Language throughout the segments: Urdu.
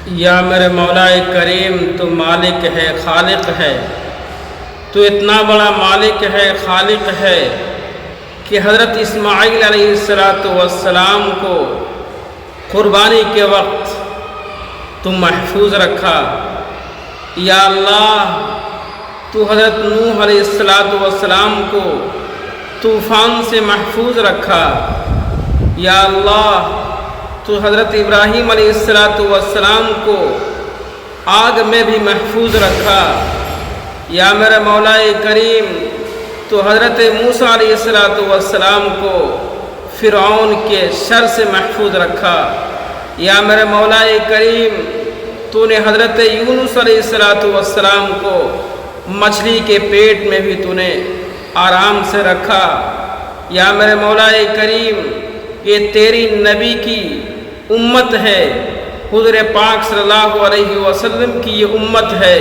یا میرے مولا کریم، تو مالک ہے، خالق ہے، تو اتنا بڑا مالک ہے، خالق ہے کہ حضرت اسماعیل علیہ السلام کو قربانی کے وقت تو محفوظ رکھا۔ یا اللہ، تو حضرت نوح علیہ السلام کو طوفان سے محفوظ رکھا۔ یا اللہ، تو حضرت ابراہیم علیہ السلام کو آگ میں بھی محفوظ رکھا۔ یا میرے مولا کریم، تو حضرت موسیٰ علیہ السلام کو فرعون کے شر سے محفوظ رکھا۔ یا میرے مولا کریم، تو نے حضرت یونس علیہ السلام کو مچھلی کے پیٹ میں بھی تو نے آرام سے رکھا۔ یا میرے مولا کریم، یہ تیری نبی کی امت ہے، حضور پاک صلی اللہ علیہ وسلم کی یہ امت ہے،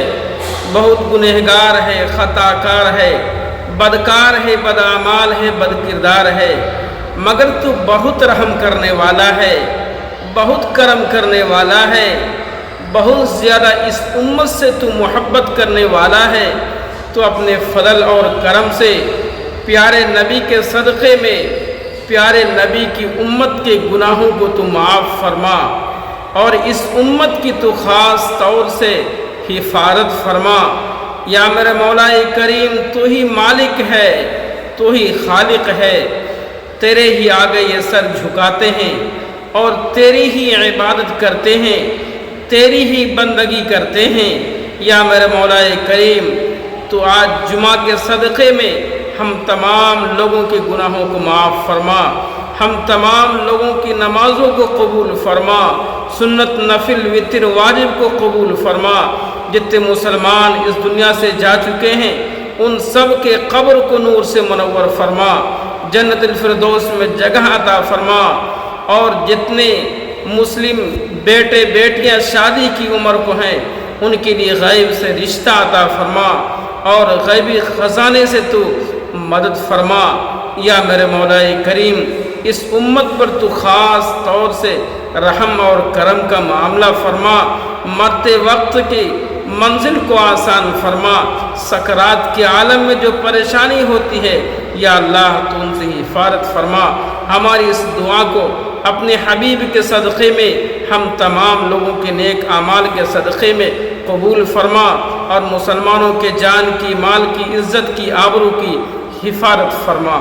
بہت گنہگار ہے، خطا کار ہے، بدکار ہے، بدعمال ہے، بد کردار ہے، مگر تو بہت رحم کرنے والا ہے، بہت کرم کرنے والا ہے، بہت زیادہ اس امت سے تو محبت کرنے والا ہے۔ تو اپنے فضل اور کرم سے پیارے نبی کے صدقے میں پیارے نبی کی امت کے گناہوں کو تو معاف فرما، اور اس امت کی تو خاص طور سے حفاظت فرما۔ یا میرے مولا کریم، تو ہی مالک ہے، تو ہی خالق ہے، تیرے ہی آگے یہ سر جھکاتے ہیں اور تیری ہی عبادت کرتے ہیں، تیری ہی بندگی کرتے ہیں۔ یا میرے مولا کریم، تو آج جمعہ کے صدقے میں ہم تمام لوگوں کے گناہوں کو معاف فرما، ہم تمام لوگوں کی نمازوں کو قبول فرما، سنت نفل وتر واجب کو قبول فرما۔ جتنے مسلمان اس دنیا سے جا چکے ہیں ان سب کے قبر کو نور سے منور فرما، جنت الفردوس میں جگہ عطا فرما، اور جتنے مسلم بیٹے بیٹیاں شادی کی عمر کو ہیں ان کے لیے غیب سے رشتہ عطا فرما، اور غیبی خزانے سے تو مدد فرما۔ یا میرے مولا کریم، اس امت پر تو خاص طور سے رحم اور کرم کا معاملہ فرما، مرتے وقت کی منزل کو آسان فرما، سکرات کے عالم میں جو پریشانی ہوتی ہے یا اللہ تو ان سے حفاظت فرما۔ ہماری اس دعا کو اپنے حبیب کے صدقے میں ہم تمام لوگوں کے نیک اعمال کے صدقے میں قبول فرما، اور مسلمانوں کے جان کی، مال کی، عزت کی، آبرو کی حفاظت فرما۔